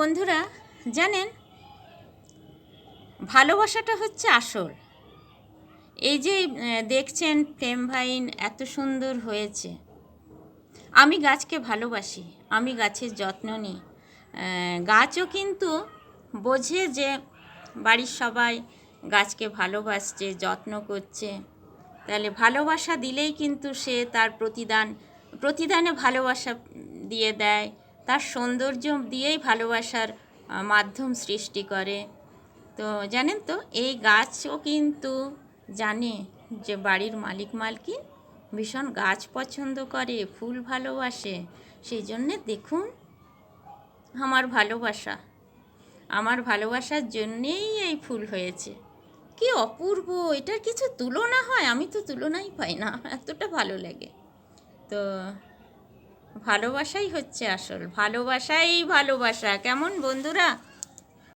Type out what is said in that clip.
বন্ধুরা, জানেন, ভালোবাসাটা হচ্ছে আসল। এই যে দেখছেন ফ্লেম ভাইন এত সুন্দর হয়েছে। আমি গাছকে ভালোবাসি, আমি গাছের যত্ন নিই। গাছও কিন্তু বোঝে যে বাড়ির সবাই গাছকে ভালোবাসছে, যত্ন করছে। তাহলে ভালোবাসা দিলেই কিন্তু সে তার প্রতিদানে ভালোবাসা দিয়ে দেয়, তার সৌন্দর্য দিয়েই ভালোবাসার মাধ্যম সৃষ্টি করে। তো জানেন তো, এই গাছও কিন্তু জানে যে বাড়ির মালিক মালকিন ভীষণ গাছ পছন্দ করে, ফুল ভালোবাসে। সেই জন্যে দেখুন আমার ভালোবাসার জন্যেই এই ফুল হয়েছে। কি অপূর্ব! এটার কিছু তুলনা হয়? আমি তো তুলনাই পাই না, এতটা ভালো লাগে। তো ভালোবাসাই হচ্ছে আসল, ভালোবাসাই ভালোবাসা। কেমন বন্ধুরা?